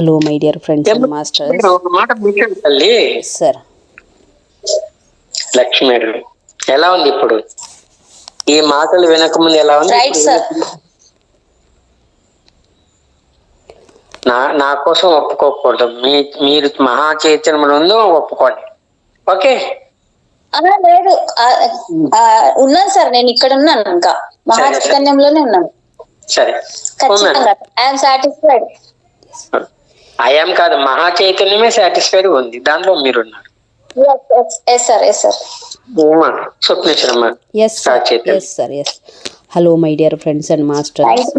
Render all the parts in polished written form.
Hello my dear friends and masters. మాట తల్లి sir Lakshmi ఎలా ఉంది ఇప్పుడు? ఈ మాటలు వినకముందు ఎలా ఉంది? నా కోసం ఒప్పుకోకూడదు. మీరు మహా చైతన్యంలో ఉందో ఒప్పుకోండి. ఓకే లేదు ఉన్నాను సార్, నేను ఇక్కడ ఉన్నాను, ఇంకా మహా చైతన్యంలోనే ఉన్నాను. సరే, ఐఎమ్ సాటిస్ఫైడ్. ఐఎమ్ కాదు, మహా చైతన్యమే సాటిస్ఫైడ్ ఉంది, దాంట్లో మీరున్నారు. Hello my dear friends and masters,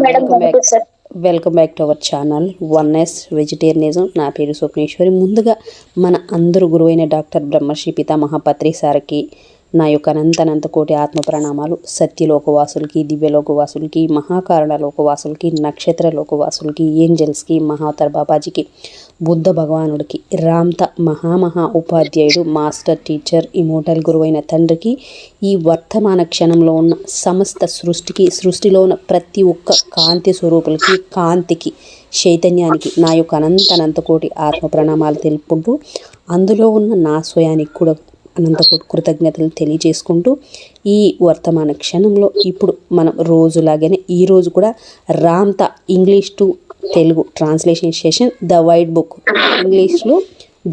welcome back to our channel oneness vegetarianism. నా పేరు స్వప్నేశ్వరి. ముందుగా మన అందరూ గురువైన డాక్టర్ బ్రహ్మర్షి పితామహ పత్రి సార్కి నా యొక్క అనంతనంత కోటి ఆత్మ ప్రణామాలు. సత్యలోకవాసులకి, దివ్యలోకవాసులకి, మహాకారణ లోకవాసులకి, నక్షత్ర లోకవాసులకి, ఏంజల్స్కి, మహాతర్ బాబాజీకి, బుద్ధ భగవానుడికి, రామ్త మహా ఉపాధ్యాయుడు, మాస్టర్ టీచర్, ఇమోటల్ గురువైన తండ్రికి, ఈ వర్తమాన క్షణంలో ఉన్న సమస్త సృష్టికి, సృష్టిలో ఉన్న ప్రతి ఒక్క కాంతి స్వరూపులకి, కాంతికి, చైతన్యానికి నా యొక్క అనంతనంత కోటి ఆత్మ ప్రణామాలు తెలుపుకుంటూ, అందులో ఉన్న నా స్వయానికి కూడా అనంత కృతజ్ఞతలు తెలియజేసుకుంటూ, ఈ వర్తమాన క్షణంలో ఇప్పుడు మనం రోజులాగానే ఈరోజు కూడా రామ్త English to Telugu translation session the white book, ఇంగ్లీష్లో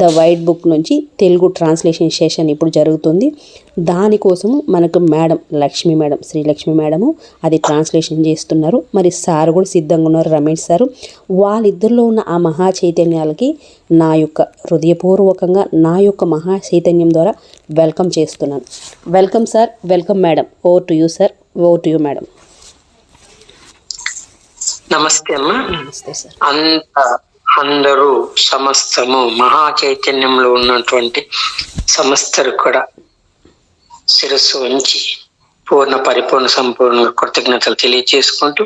ద వైట్ బుక్ నుంచి తెలుగు ట్రాన్స్లేషన్ సెషన్ ఇప్పుడు జరుగుతుంది. దానికోసము మనకు madam Lakshmi madam, Srilakshmi madam అది ట్రాన్స్లేషన్ చేస్తున్నారు. మరి సార్ కూడా సిద్ధంగా ఉన్నారు, రమేష్ సారు. వాళ్ళిద్దరిలో ఉన్న ఆ మహా చైతన్యాలకి నా యొక్క హృదయపూర్వకంగా నా యొక్క మహా చైతన్యం ద్వారా వెల్కమ్ చేస్తున్నాను. Welcome sir, welcome madam. Over to you sir, over to you madam. నమస్తే అమ్మా. నమస్తే సార్. అందరూ సమస్తము మహా చైతన్యంలో ఉన్నటువంటి సమస్తరు కూడా శిరస్సు ఉంచి పరిపూర్ణ సంపూర్ణ కృతజ్ఞతలు తెలియచేసుకుంటూ,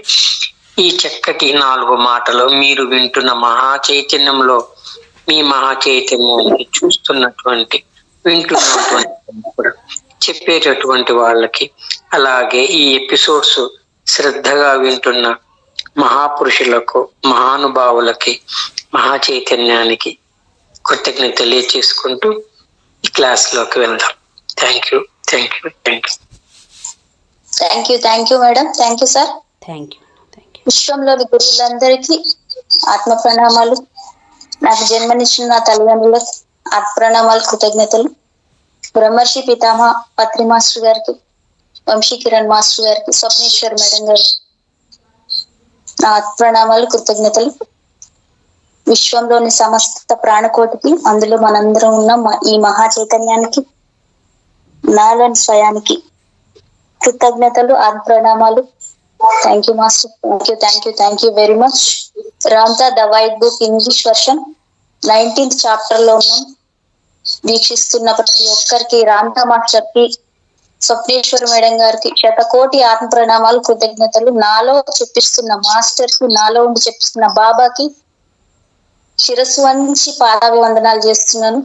ఈ చక్కటి 4 మాటలు మీరు వింటున్న మహా చైతన్యంలో మీ మహా చైతన్యానికి చూస్తున్నటువంటి వింటున్నటువంటి కూడా చెప్పేటటువంటి వాళ్ళకి, అలాగే ఈ ఎపిసోడ్స్ శ్రద్ధగా వింటున్న మహాపురుషులకు, మహానుభావులకి, మహా చైతన్యానికి కృతజ్ఞత తెలియచేసుకుంటూ ఈ క్లాస్లోకి వెళ్దాం. Thank you madam. Thank you sir. విశ్వంలోని గురువులందరికీ ఆత్మ ప్రణామాలు. నాకు జన్మనిచ్చిన నా తల్లిదండ్రులకు ఆత్మ ప్రణామాలు, కృతజ్ఞతలు. బ్రహ్మర్షి పితామహ పత్రి మాస్టర్ గారికి, వంశీ కిరణ్ మాస్టర్ గారికి, స్వప్నేశ్వర్ మేడం గారికి నా ప్రణామాలు, కృతజ్ఞతలు. విశ్వంలోని సమస్త ప్రాణకోటికి, అందులో మనందరం ఉన్న ఈ మహా చైతన్యానికి, నాలోని స్వయానికి కృతజ్ఞతలు, ప్రణామాలు. Thank you master. Thank you very much. Ramtha the white book English version 19th chapter లో ఉన్నాం. వీక్షిస్తున్న ప్రతి ఒక్కరికి, రామ్తా మాస్టర్ కి, స్వప్నేశ్వర మేడం గారికి శతకోటి ఆత్మ ప్రణామాలు, కృతజ్ఞతలు. నాలో చెప్పిస్తున్న మాస్టర్ కి, నాలో ఉండి చెప్పిస్తున్న బాబాకి శిరస్సు వంచి పాదాభివందనాలు చేస్తున్నాను.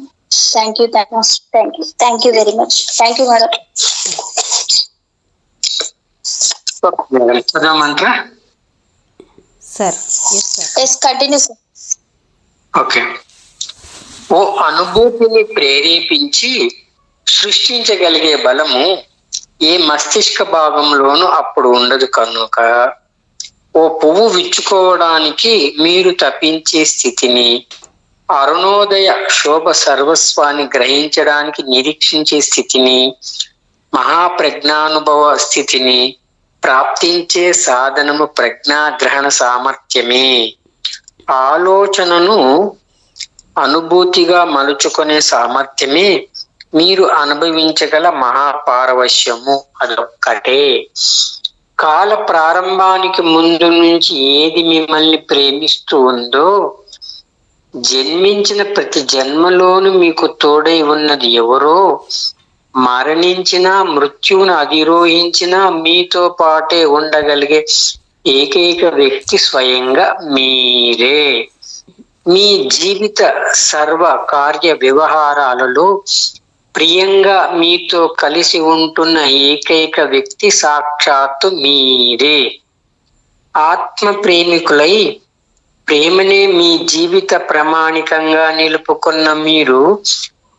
Thank you very much. Thank you madam. Continue sir. Okay. ఓ అనుభూతిని ప్రేరేపించి సృష్టించగలిగే బలము ఏ మస్తిష్క భాగంలోనూ అప్పుడు ఉండదు కనుక, ఓ పువ్వు విచ్చుకోవడానికి మీరు తప్పించే స్థితిని, అరుణోదయ శోభ సర్వస్వాన్ని గ్రహించడానికి నిరీక్షించే స్థితిని, మహాప్రజ్ఞానుభవ స్థితిని ప్రాప్తించే సాధనము ప్రజ్ఞాగ్రహణ సామర్థ్యమే. ఆలోచనను అనుభూతిగా మలుచుకునే సామర్థ్యమే మీరు అనుభవించగల మహాపారవశ్యము. అదొక్కటే. కాల ప్రారంభానికి ముందు నుంచి ఏది మిమ్మల్ని ప్రేమిస్తూ ఉందో, జన్మించిన ప్రతి జన్మలోనూ మీకు తోడై ఉన్నది ఎవరో, మరణించిన మృత్యువును అధిరోహించిన మీతో పాటే ఉండగలిగే ఏకైక వ్యక్తి స్వయంగా మీరే. మీ జీవిత సర్వ కార్య వ్యవహారాలలో ప్రియంగా మీతో కలిసి ఉంటున్న ఏకైక వ్యక్తి సాక్షాత్తు మీరే. ఆత్మ ప్రేమికులై ప్రేమనే మీ జీవిత ప్రామాణికంగా నిలుపుకున్న మీరు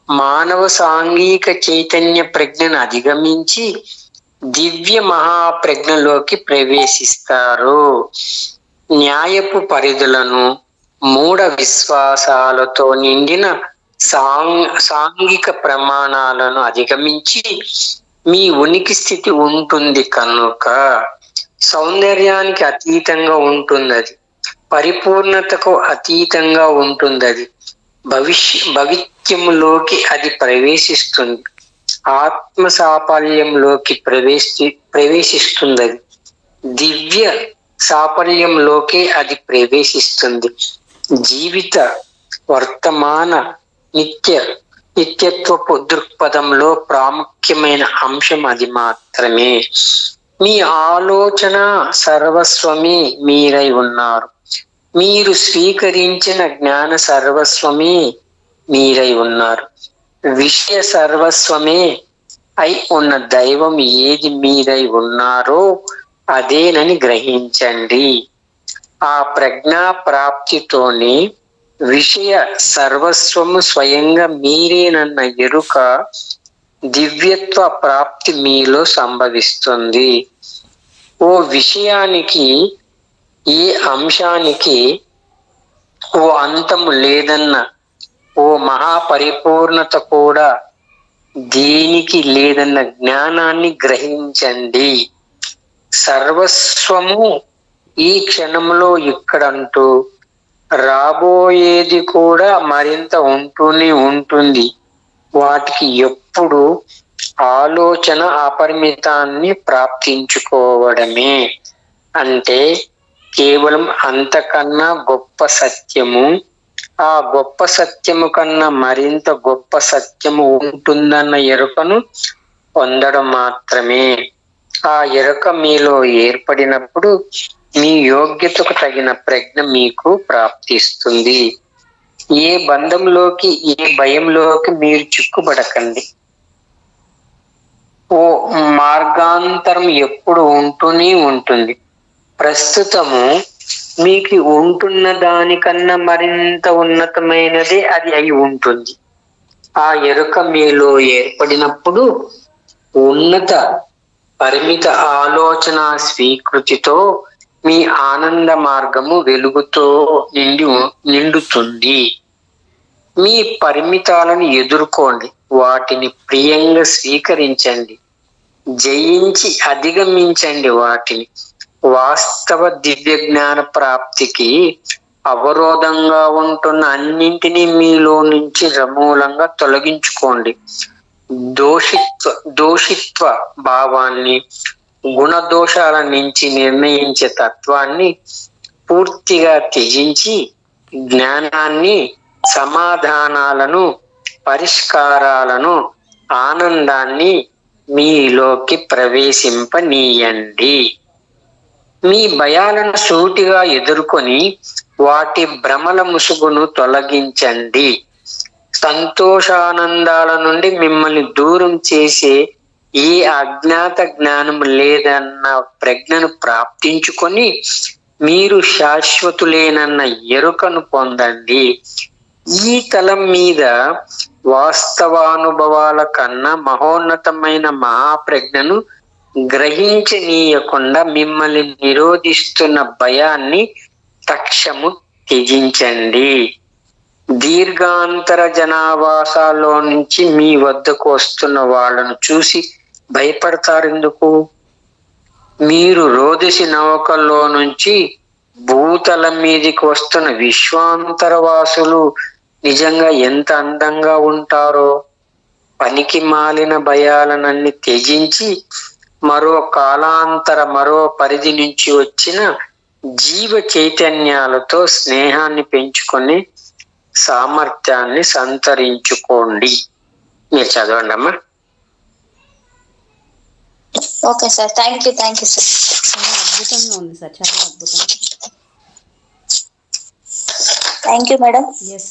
మానవ సాంఘిక చైతన్య ప్రజ్ఞను అధిగమించి దివ్య మహాప్రజ్ఞలోకి ప్రవేశిస్తారు. న్యాయపు పరిధులను, మూఢ విశ్వాసాలతో నిండిన సాంఘిక ప్రమాణాలను అధిగమించి మీ ఉనికి స్థితి ఉంటుంది కనుక సౌందర్యానికి అతీతంగా ఉంటుంది. అది పరిపూర్ణతకు అతీతంగా ఉంటుంది. అది భవిత్యములోకి అది ప్రవేశిస్తుంది. ఆత్మ సాఫల్యంలోకి ప్రవేశిస్తుంది. అది దివ్య సాఫల్యంలోకి అది ప్రవేశిస్తుంది. జీవిత వర్తమాన నిత్యత్వపు దృక్పథంలో ప్రాముఖ్యమైన అంశం అది మాత్రమే. మీ ఆలోచన సర్వస్వమే మీరై ఉన్నారు. మీరు స్వీకరించిన జ్ఞాన సర్వస్వమే మీరై ఉన్నారు. విషయ సర్వస్వమే అయి ఉన్న దైవం ఏది మీరై ఉన్నారో అదేనని గ్రహించండి. ఆ ప్రజ్ఞా ప్రాప్తితోనే విషయ సర్వస్వము స్వయంగా మీరేనన్న ఎరుక, దివ్యత్వ ప్రాప్తి మీలో సంభవిస్తుంది. ఓ విషయానికి, ఏ అంశానికి ఓ అంతము లేదన్న ఓ మహాపరిపూర్ణత కూడా దేనికి లేదన్న జ్ఞానాన్ని గ్రహించండి. సర్వస్వము ఈ క్షణంలో ఇక్కడంటూ రాబోయేది కూడా మరింత ఉంటూనే ఉంటుంది. వాటికి ఎప్పుడు ఆలోచన అపరిమితాన్ని ప్రాప్తించుకోవడమే. అంటే కేవలం అంతకన్నా గొప్ప సత్యము, ఆ గొప్ప సత్యము కన్నా మరింత గొప్ప సత్యము ఉంటుందన్న ఎరుకను పొందడం మాత్రమే. ఆ ఎరుక మీలో ఏర్పడినప్పుడు మీ యోగ్యతకు తగిన ప్రజ్ఞ మీకు ప్రాప్తిస్తుంది. ఏ బంధంలోకి, ఏ భయంలోకి మీరు చిక్కుబడకండి. ఓ మార్గాంతరం ఎప్పుడు ఉంటూనే ఉంటుంది. ప్రస్తుతము మీకు ఉంటున్న దానికన్నా మరింత ఉన్నతమైనదే అది అయి ఉంటుంది. ఆ ఎరుక మీలో ఏర్పడినప్పుడు ఉన్నత పరిమిత ఆలోచన స్వీకృతితో మీ ఆనంద మార్గము వెలుగుతో నిండుతుంది. మీ పరిమితాలను ఎదుర్కోండి, వాటిని ప్రియంగా స్వీకరించండి, జయించి అధిగమించండి వాటిని. వాస్తవ దివ్య జ్ఞాన ప్రాప్తికి అవరోధంగా ఉంటున్న అన్నింటినీ మీలో నుంచి సమూలంగా తొలగించుకోండి. దోషిత్వ భావాన్ని, గుణదోషాల నుంచి నిర్ణయించే తత్వాన్ని పూర్తిగా త్యజించి జ్ఞానాన్ని, సమాధానాలను, పరిష్కారాలను, ఆనందాన్ని మీలోకి ప్రవేశింపనీయండి. మీ భయాలను సూటిగా ఎదుర్కొని వాటి భ్రమల ముసుగును తొలగించండి. సంతోషానందాల నుండి మిమ్మల్ని దూరం చేసే ఏ అజ్ఞాత జ్ఞానం లేదన్న ప్రజ్ఞను ప్రాప్తించుకొని మీరు శాశ్వతులేనన్న ఎరుకను పొందండి. ఈ తలం మీద వాస్తవానుభవాల కన్నా మహోన్నతమైన మహాప్రజ్ఞను గ్రహించనీయకుండా మిమ్మల్ని నిరోధిస్తున్న భయాన్ని తక్షణము త్యజించండి. దీర్ఘాంతర జనావాసాల్లో నుంచి మీ వద్దకు వస్తున్న వాళ్ళను చూసి భయపడతారెందుకు? మీరు రోదసి నౌకల్లో నుంచి భూతలం మీదికి వస్తున్న విశ్వాంతరవాసులు నిజంగా ఎంత అందంగా ఉంటారో. పనికి మాలిన భయాలనన్ని త్యజించి మరో కాలాంతర, మరో పరిధి నుంచి వచ్చిన జీవ చైతన్యాలతో స్నేహాన్ని పెంచుకొని సామర్థ్యాన్ని సంతరించుకోండి. మీరు చదవండి అమ్మా. Okay sir, thank you sir. చాలా అద్భుతంగా ఉంది సార్, చాలా అద్భుతం. Thank you madam. Yes,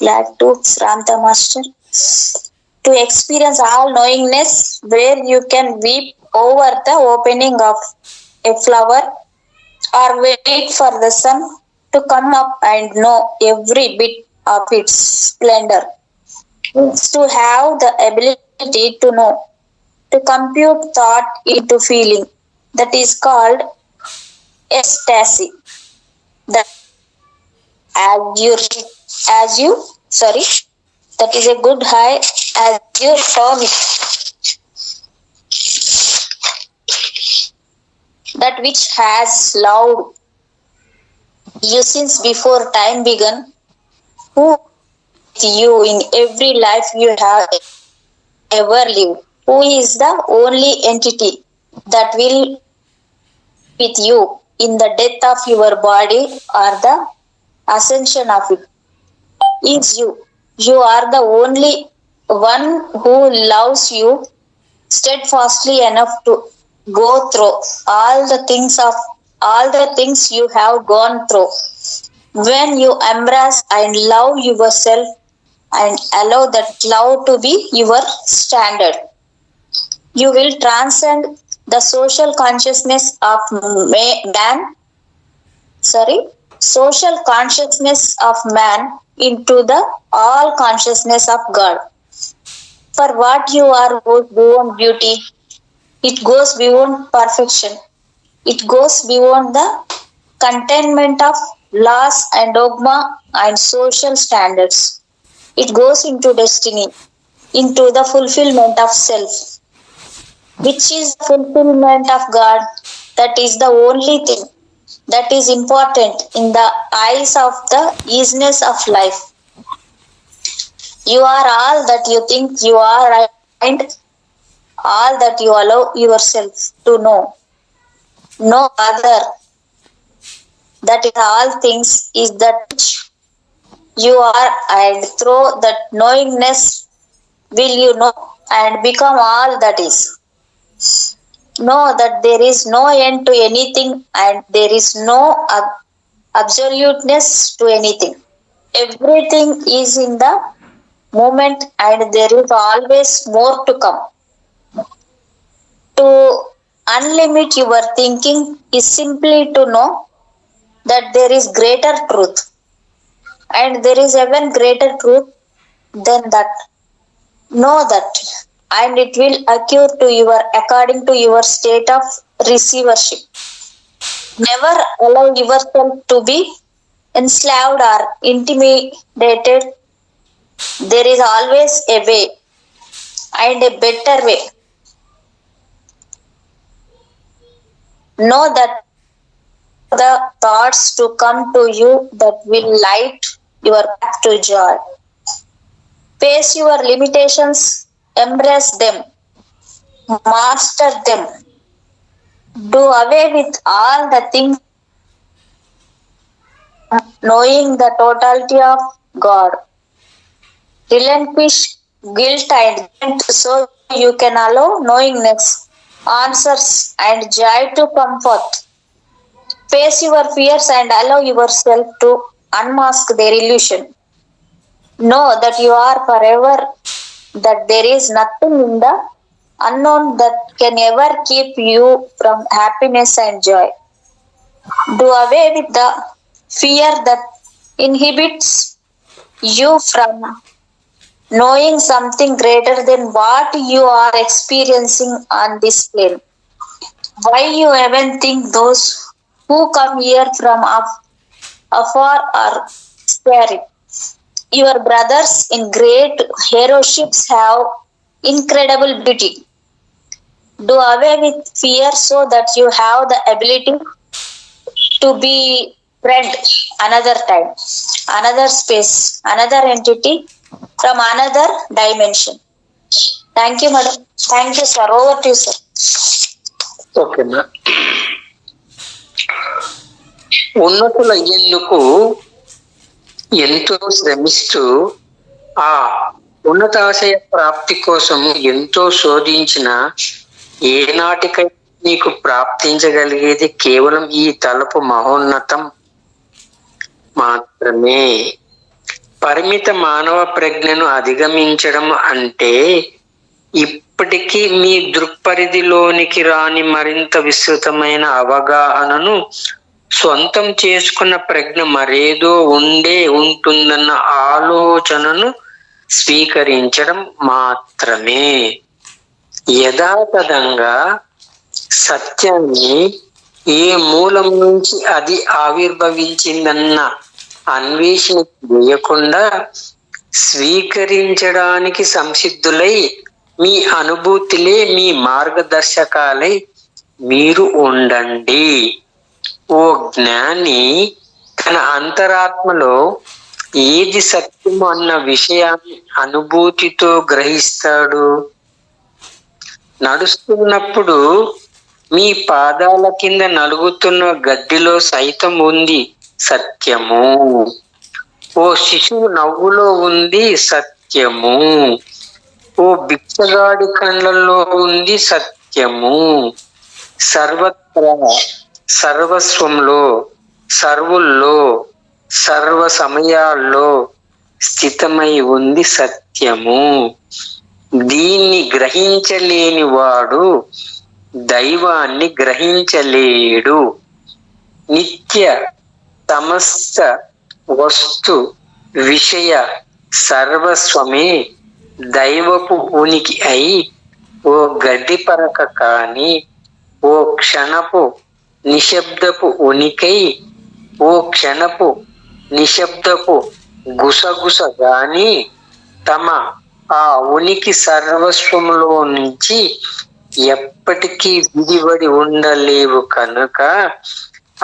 glad to Sranta Master to experience all knowingness where you can weep over the opening of a flower or wait for the sun to come up and know every bit of its splendor. It's to have the ability to know, to compute thought into feeling. That is called ecstasy. That as you sorry, that is a good high as you term it. That which has loved you since before time began, who with you in every life you have ever lived, who is the only entity that will with you in the death of your body or the ascension of it, is you. You are the only one who loves you steadfastly enough to go through all the things you have gone through. When you embrace and love yourself and allow that love to be your standard, you will transcend the social consciousness of man, social consciousness of man into the all consciousness of God. For what you are goes beyond beauty, it goes beyond perfection, it goes beyond the containment of laws and dogma and social standards. It goes into destiny, into the fulfillment of self, which is fulfillment of God. That is the only thing that is important in the eyes of the easiness of life. You are all that you think you are and all that you allow yourself to know. No other. That in all things is that which you are, and through that knowingness will you know and become all that is. Know that there is no end to anything and there is no absoluteness to anything. Everything is in the moment and there is always more to come. To unlimit your thinking is simply to know that there is greater truth, and there is even greater truth than that. Know that, and it will occur to your according to your state of receivership. Never allow yourself to be enslaved or intimidated. There is always a way and a better way. Know that the thoughts to come to you that will light your path to joy. Face your limitations, embrace them, master them, do away with all the things, knowing the totality of God. Relinquish guilt and guilt so you can allow knowingness, answers, and joy to comfort. Face your fears and allow yourself to unmask their illusion. Know that you are forever, that there is nothing in the unknown that can ever keep you from happiness and joy. Do away with the fear that inhibits you from knowing something greater than what you are experiencing on this plane. Why you even think those who come here from afar are scary? Your brothers in great heroeships have incredible beauty. Do away with fear so that you have the ability to be friend another time, another space, another entity from another dimension. Thank you, madam. Thank you, sir. Over to you, sir. ఓకేనా. ఉన్నతులు అయ్యేందుకు ఎంతో శ్రమిస్తూ ఆ ఉన్నతాశయ ప్రాప్తి కోసం ఎంతో శోధించిన ఏనాటికై నీకు ప్రాప్తించగలిగేది కేవలం ఈ తలుపు మహోన్నతం మాత్రమే. పరిమిత మానవ ప్రజ్ఞను అధిగమించడం అంటే ఇప్పటికీ మీ దృక్పరిధిలోనికి రాని మరింత విస్తృతమైన అవగాహనను సొంతం చేసుకున్న ప్రజ్ఞ మరేదో ఉంటుందన్న ఆలోచనను స్వీకరించడం మాత్రమే. యథాతథంగా సత్యాన్ని ఏ మూలం నుంచి అది ఆవిర్భవించిందన్న అన్వేషణ చేయకుండా స్వీకరించడానికి సంసిద్ధులై మీ అనుభూతులే మీ మార్గదర్శకాలై మీరు ఉండండి. ఓ జ్ఞాని తన అంతరాత్మలో ఏది సత్యము అన్న విషయాన్ని అనుభూతితో గ్రహిస్తాడు. నడుస్తున్నప్పుడు మీ పాదాల కింద నలుగుతున్న గడ్డిలో సైతం ఉంది సత్యము. ఓ శిశువు నవ్వులో ఉంది సత్యము. ఓ బిచ్చగాడి కళ్ళల్లో ఉంది సత్యము. సర్వత్రా, సర్వస్వంలో, సర్వుల్లో, సర్వ సమయాల్లో స్థితమై ఉంది సత్యము. దీన్ని గ్రహించలేని వాడు దైవాన్ని గ్రహించలేడు. నిత్య సమస్త వస్తు విషయ సర్వస్వమే దైవపు ఉనికి అయి ఓ గడ్డి పరక కాని ఓ క్షణపు నిశ్శబ్దపు ఉనికై ఓ క్షణపు నిశ్శబ్దపు గుసగుస గాని తమ ఆ ఉనికి సర్వస్వములో నుంచి ఎప్పటికీ విడివడి ఉండలేవు కనుక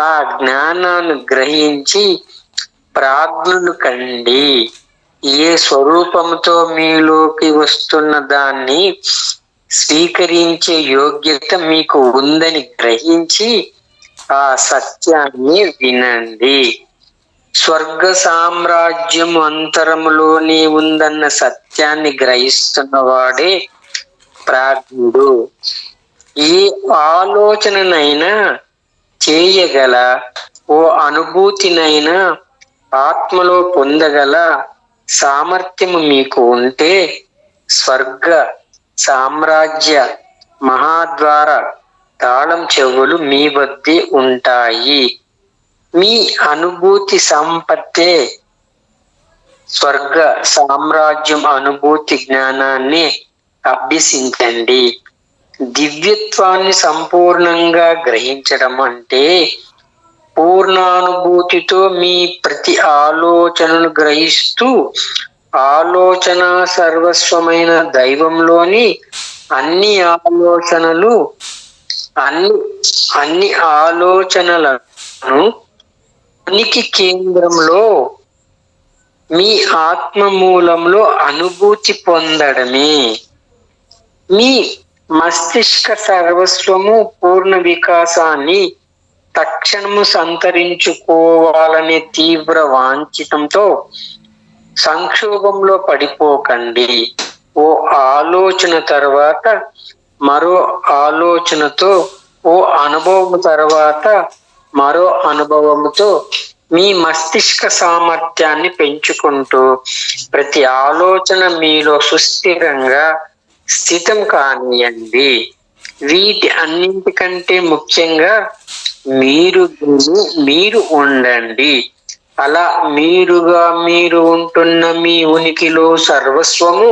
ఆ జ్ఞానాన్ని గ్రహించి ప్రాజ్ఞులు కండి. ఏ స్వరూపంతో మీలోకి వస్తున్న దాన్ని స్వీకరించే యోగ్యత మీకు ఉందని గ్రహించి ఆ సత్యాన్ని వినండి. స్వర్గ సామ్రాజ్యం అంతరములోనే ఉందన్న సత్యాన్ని గ్రహిస్తున్నవాడే ప్రాజ్ఞుడు. ఏ ఆలోచననైనా చేయగల, ఓ అనుభూతినైనా ఆత్మలో పొందగల సామర్థ్యము మీకు ఉంటే స్వర్గ సామ్రాజ్య మహాద్వార తాళం చెవులు మీ వద్దే ఉంటాయి. మీ అనుభూతి సంపత్తే స్వర్గ సామ్రాజ్యం అనుభూతి జ్ఞానాన్ని అభ్యసించండి. దివ్యత్వాన్ని సంపూర్ణంగా గ్రహించడం అంటే పూర్ణానుభూతితో మీ ప్రతి ఆలోచనను గ్రహిస్తూ ఆలోచన సర్వస్వమైన దైవంలోని అన్ని ఆలోచనలను ఉనికి కేంద్రంలో మీ ఆత్మ మూలంలో అనుభూతి పొందడమే. మీ మస్తిష్క సర్వస్వము పూర్ణ వికాసాన్ని తక్షణము సంతరించుకోవాలనే తీవ్ర వాంఛితంతో సంక్షోభంలో పడిపోకండి. ఓ ఆలోచన తర్వాత మరో ఆలోచనతో, ఓ అనుభవం తర్వాత మరో అనుభవంతో మీ మస్తిష్క సామర్థ్యాన్ని పెంచుకుంటూ ప్రతి ఆలోచన మీలో సుస్థిరంగా స్థితం కానియండి. వీటి అన్నింటికంటే ముఖ్యంగా మీరు ఉండండి. అలా మీరు ఉంటున్న మీ ఉనికిలో సర్వస్వము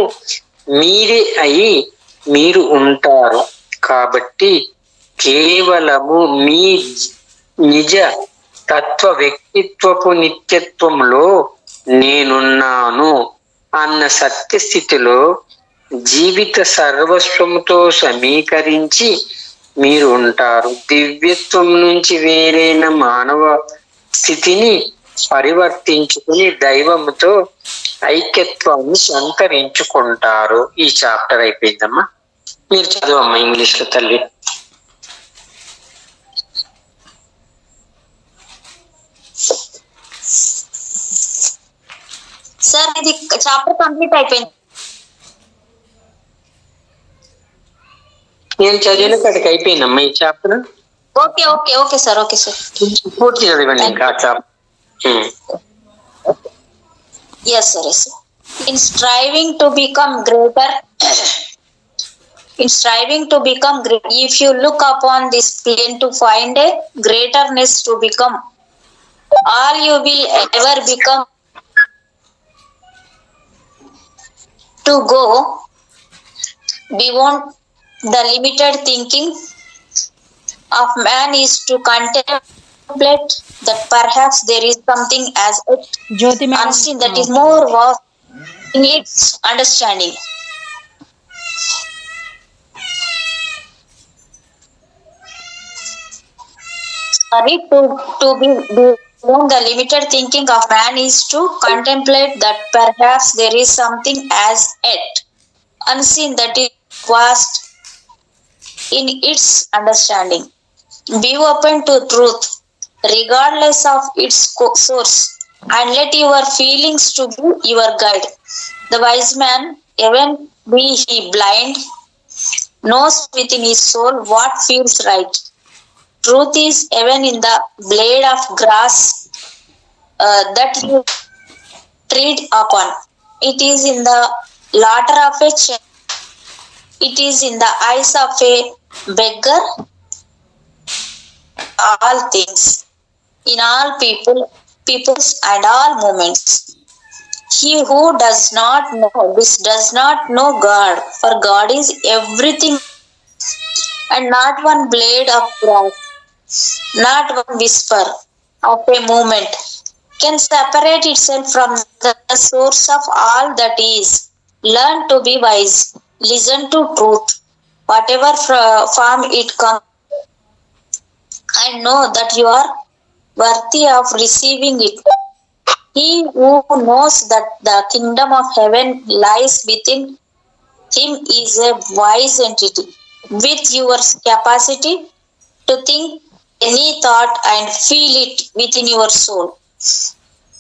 మీరే అయి మీరు ఉంటారు. కాబట్టి కేవలము మీ నిజ తత్వ వ్యక్తిత్వపు నిత్యత్వంలో నేనున్నాను అన్న సత్యస్థితిలో జీవిత సర్వస్వముతో సమీకరించి మీరు ఉంటారు. దివ్యత్వం నుంచి వేరైన మానవ స్థితిని పరివర్తించుకుని దైవముతో ఐక్యత్వాన్ని సంతరించుకుంటారు. ఈ చాప్టర్ అయిపోయిందమ్మా. మీరు చదవమ్మా ఇంగ్లీష్ లో తల్లి. సార్ ఇది చాప్టర్ కంప్లీట్ అయిపోయింది. నేను చదివిన కాడికి అయిపోయిందమ్మా ఈ chapter. Okay okay okay sir. Okay sir, పూర్తి చదివండి ఇంకా chapter. Yes, sir. Yes, sir. In striving to become greater in striving to become great. If you look upon this plane to find a greaterness to become, all you will ever become to go beyond the limited thinking of man is to contemplate that perhaps there is something as Jyoti madam unseen that is more vast in its understanding. Sorry, to be beyond the limited thinking of man is to contemplate that perhaps there is something as yet unseen that is vast in its understanding. Be open to truth, regardless of its source, and let your feelings to be your guide. The wise man, even be he blind, knows within his soul what feels right. Truth is even in the blade of grass that you tread upon. It is in the laughter of a child. It is in the eyes of a beggar. All things, in all peoples and all moments. He who does not know this does not know God, for God is everything, and not one blade of grass, not one whisper of a movement can separate itself from the source of all that is. Learn to be wise, listen to truth, whatever form it comes, and know that you are worthy of receiving it. He who knows that the kingdom of heaven lies within him is a wise entity with your capacity to think any thought and feel it within your soul.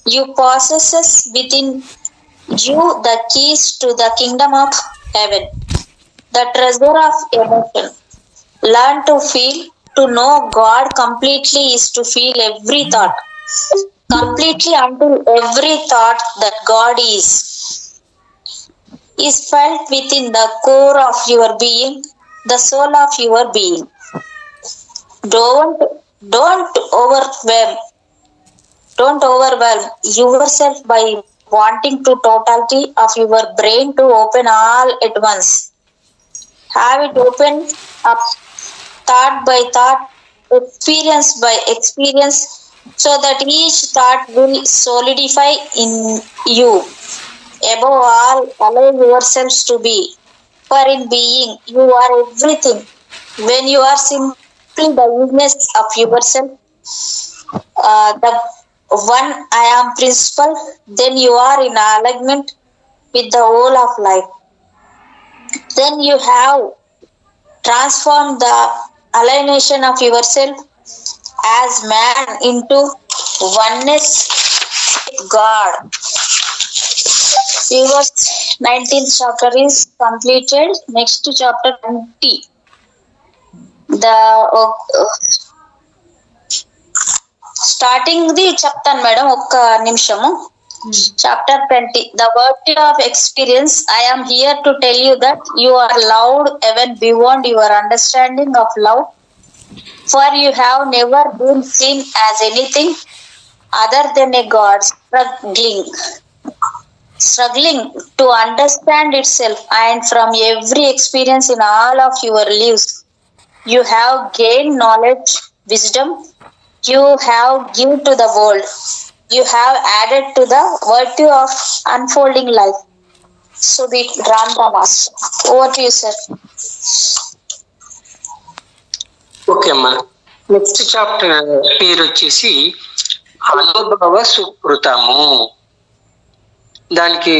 You possess within you the keys to the kingdom of heaven, the treasure of emotion. Learn to feel. To know God completely is to feel every thought, completely until every thought that God is felt within the core of your being, the soul of your being. Don't overwhelm yourself by wanting to totality of your brain to open all at once. Have it open up thought by thought, experience by experience, so that each thought will solidify in you. Above all, allow yourselves to be, for in being you are everything. When you are simply the weakness of yourself, the one I am principle, then you are in alignment with the whole of life. Then you have transformed the alienation of yourself as man into oneness with God. Your 19th chapter is completed. Next to chapter 20. The starting the చెప్తాను madam, ఒక్క నిమిషము. Chapter 20, the virtue of experience. I am here to tell you that you are loved even beyond your understanding of love, for you have never been seen as anything other than a God struggling to understand itself, and from every experience in all of your lives you have gained knowledge, wisdom. You have given to the world. You have added to the virtue of unfolding life. So be Rama Master. Over to you, sir. Okay అమ్మా. Next chapter పేరు వచ్చేసి అనుభవ సుకృతము. దానికి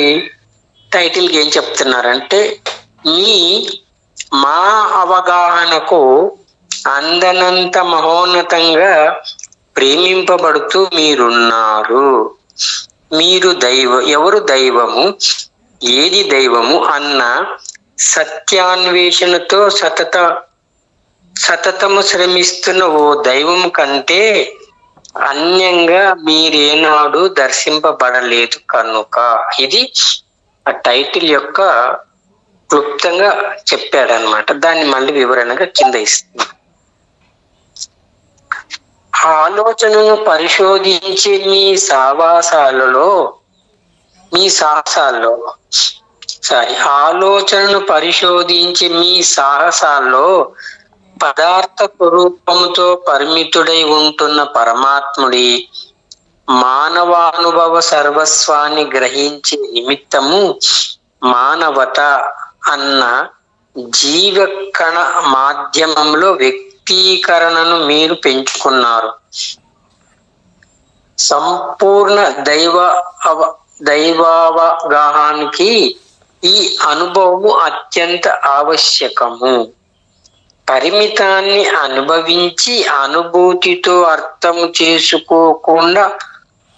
title ఏం చెప్తున్నారంటే, మా అవగాహనకు అందనంత మహోన్నతంగా ప్రేమింపబడుతూ మీరున్నారు. మీరు ఎవరు దైవము, ఏది దైవము అన్న సత్యాన్వేషణతో సతతము శ్రమిస్తున్న ఓ దైవము కంటే అన్యంగా మీరేనాడు దర్శింపబడలేదు కనుక. ఇది ఆ టైటిల్ యొక్క క్లుప్తంగా చెప్పాడనమాట. దాన్ని మళ్ళీ వివరణగా కింద ఇస్తుంది. ఆలోచనను పరిశోధించి మీ సావాసాలలో ఆలోచనను పరిశోధించి మీ సాహసాల్లో పదార్థ స్వరూపంతో పరిమితుడై ఉంటున్న పరమాత్ముడి మానవానుభవ సర్వస్వాన్ని గ్రహించే నిమిత్తము మానవత అన్న జీవకణ మాధ్యమంలో వ్యక్తీకరణను మీరు పెంచుకున్నారు. సంపూర్ణ దైవావగాహానికి ఈ అనుభవము అత్యంత ఆవశ్యకము. పరిమితాన్ని అనుభవించి అనుభూతితో అర్థం చేసుకోకుండా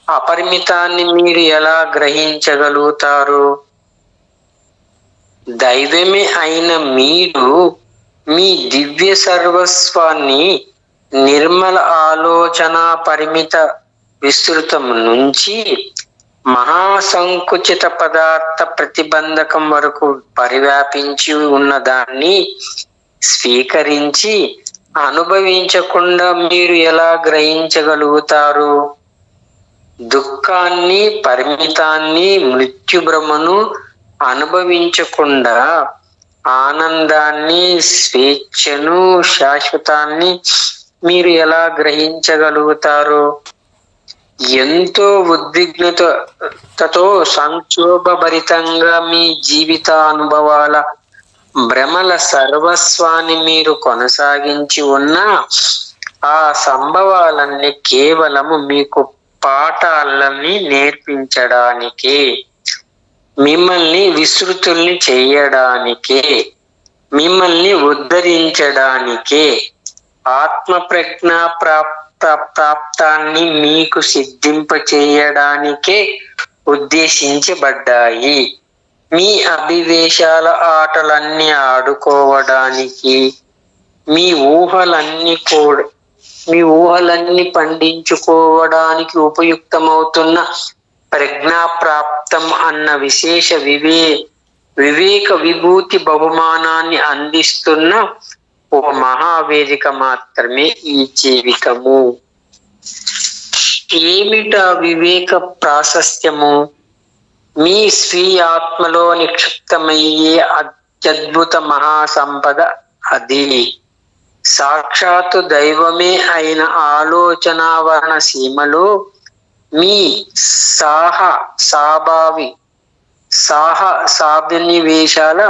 అపరిమితాన్ని మీరు ఎలా గ్రహించగలుగుతారు? దైవమే అయిన మీరు మీ దివ్య సర్వస్వాన్ని నిర్మల ఆలోచన పరిమిత విస్తృతం నుంచి మహాసంకుచిత పదార్థ ప్రతిబంధకం వరకు పరివ్యాపించి ఉన్న దాన్ని స్వీకరించి అనుభవించకుండా మీరు ఎలా గ్రహించగలుగుతారు? దుఃఖాన్ని, పరిమితాన్ని, మృత్యుభ్రమను అనుభవించకుండా ఆనందాన్ని, స్వేచ్ఛను, శాశ్వతాన్ని మీరు ఎలా గ్రహించగలుగుతారు? ఎంతో ఉద్విగ్నతతో సంక్షోభభరితంగా మీ జీవిత అనుభవాల భ్రమల సర్వస్వాన్ని మీరు కొనసాగించి ఉన్న ఆ సంభవాలన్నీ కేవలము మీకు పాఠాలని నేర్పించడానికే, మిమ్మల్ని విస్తృతుల్ని చేయడానికే, మిమ్మల్ని ఉద్ధరించడానికే, ఆత్మ ప్రజ్ఞా ప్రాప్తాన్ని మీకు సిద్ధింప చేయడానికే ఉద్దేశించబడ్డాయి. మీ అభివేశాల ఆటలన్నీ ఆడుకోవడానికి, మీ ఊహలన్నీ పండించుకోవడానికి ఉపయుక్తమవుతున్న ప్రజ్ఞాప్రాప్తం అన్న విశేష వివేక విభూతి బహుమానాన్ని అందిస్తున్న ఓ మహావేదిక మాత్రమే ఈ జీవితము. ఏమిటా వివేక ప్రాశస్త్యము? మీ స్వీయ ఆత్మలో నిక్షిప్తమయ్యే అత్యద్భుత మహాసంపద అది. సాక్షాత్తు దైవమే అయిన ఆలోచనావరణ సీమలో మీ సాభినివేశాల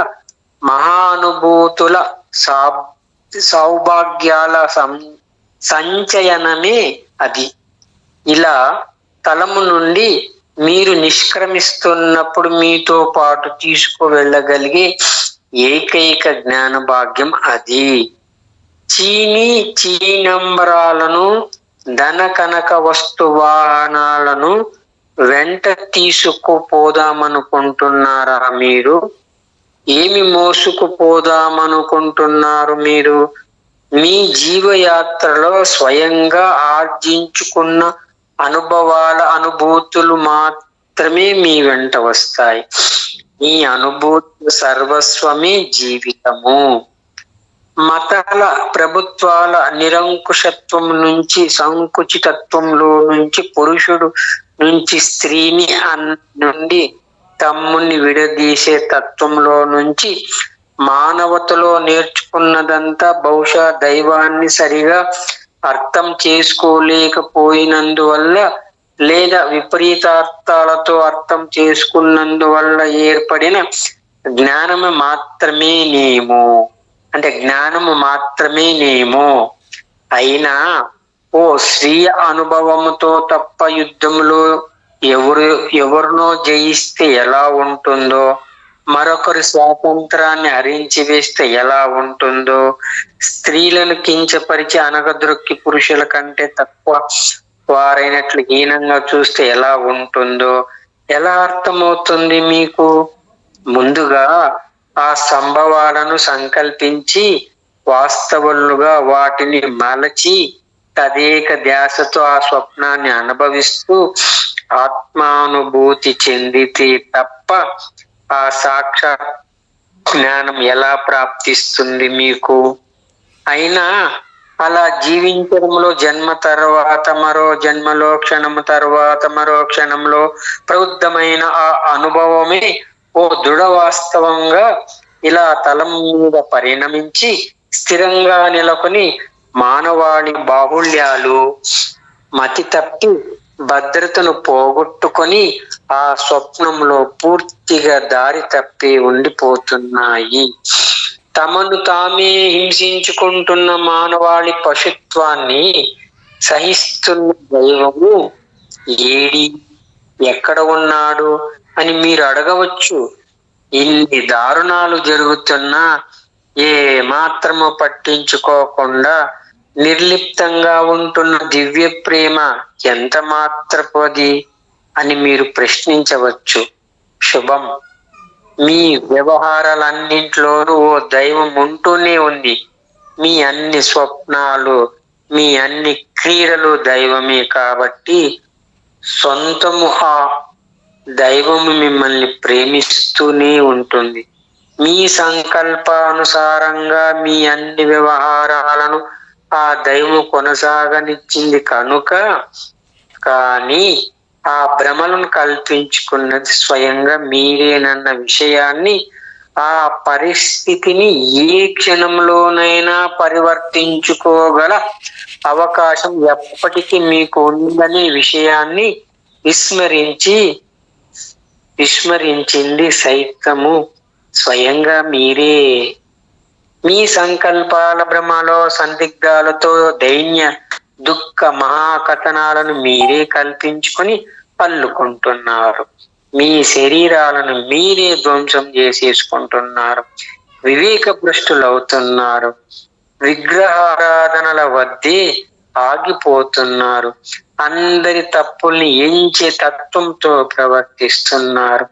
మహానుభూతుల సౌభాగ్యాల సంచయనమే అది. ఇలా తలము నుండి మీరు నిష్క్రమిస్తున్నప్పుడు మీతో పాటు తీసుకువెళ్ళగలిగే ఏకైక జ్ఞాన భాగ్యం అది. చీనంబరాలను, ధన కనక వస్తు వాహనాలను వెంట తీసుకుపోదామనుకుంటున్నారా మీరు? ఏమి మోసుకుపోదామనుకుంటున్నారు మీరు? మీ జీవయాత్రలో స్వయంగా ఆర్జించుకున్న అనుభూతులు మాత్రమే మీ వెంట వస్తాయి. మీ అనుభూతుల సర్వస్వమే జీవితము. మతాల, ప్రభుత్వాల నిరంకుశత్వం నుంచి, సంకుచితత్వంలో నుంచి, పురుషుడు నుంచి స్త్రీని నుండి తమ్ముని విడదీసే తత్వంలో నుంచి మానవతలో నేర్చుకున్నదంతా బహుశా దైవాన్ని సరిగా అర్థం చేసుకోలేకపోయినందువల్ల లేదా విపరీతార్థాలతో అర్థం చేసుకున్నందువల్ల ఏర్పడిన జ్ఞానము మాత్రమేనేమో. అయినా ఓ స్వీయ అనుభవముతో తప్ప యుద్ధంలో ఎవరినో జయిస్తే ఎలా ఉంటుందో, మరొకరి స్వాతంత్రాన్ని హరించి వేస్తే ఎలా ఉంటుందో, స్త్రీలను కించపరిచి అనగదొక్కి పురుషుల కంటే తక్కువ వారైనట్లు హీనంగా చూస్తే ఎలా ఉంటుందో ఎలా అర్థమవుతుంది మీకు? ముందుగా ఆ సంభవాలను సంకల్పించి వాస్తవులుగా వాటిని మలచి తదేక ధ్యాసతో ఆ స్వప్నాన్ని అనుభవిస్తూ ఆత్మానుభూతి చెందితే తప్ప ఆ జ్ఞానం ఎలా ప్రాప్తిస్తుంది మీకు? అయినా అలా జీవించడంలో జన్మ తర్వాత మరో జన్మలో, క్షణము తర్వాత మరో క్షణంలో ప్రబుద్ధమైన ఆ అనుభవమే ఓ దృఢ వాస్తవంగా ఇలా తలం మీద పరిణమించి స్థిరంగా నెలకొని మానవాళి బాహుళ్యాలు మతి తప్పి భద్రతను పోగొట్టుకొని ఆ స్వప్నంలో పూర్తిగా దారి తప్పి ఉండిపోతున్నాయి. తమను తామే హింసించుకుంటున్న మానవాళి పశుత్వాన్ని సహిస్తున్న దైవము ఏడి, ఎక్కడ ఉన్నాడు అని మీరు అడగవచ్చు. ఇన్ని దారుణాలు జరుగుతున్నా ఏ మాత్రము పట్టించుకోకుండా నిర్లిప్తంగా ఉంటున్న దివ్య ప్రేమ ఎంత మాత్రపోది అని మీరు ప్రశ్నించవచ్చు. శుభం. మీ వ్యవహారాలన్నింటిలోనూ ఓ దైవం ఉంటూనే ఉంది. మీ అన్ని స్వప్నాలు, మీ అన్ని క్రీడలు దైవమే కాబట్టి సొంతము ఆ దైవము మిమ్మల్ని ప్రేమిస్తూనే ఉంటుంది. మీ సంకల్పానుసారంగా మీ అన్ని వ్యవహారాలను ఆ దైవం కొనసాగనిచ్చింది కనుక. కానీ ఆ భ్రమలను కల్పించుకున్నది స్వయంగా మీరేనన్న విషయాన్ని, ఆ పరిస్థితిని ఏ క్షణంలోనైనా పరివర్తించుకోగల అవకాశం ఎప్పటికీ మీకు ఉందనే విషయాన్ని విస్మరించింది సైతము స్వయంగా మీరే. మీ సంకల్పాల భ్రమలో సందిగ్ధాలతో దైన్య దుఃఖ మహాకథనాలను మీరే కల్పించుకొని అల్లుకుంటున్నారు. మీ శరీరాలను మీరే ధ్వంసం చేసేసుకుంటున్నారు. వివేక భ్రష్టులవుతున్నారు. విగ్రహారాధనల వద్దే ఆగిపోతున్నారు. అందరి తప్పుల్ని ఎంచే తత్వంతో ప్రవర్తిస్తున్నారు.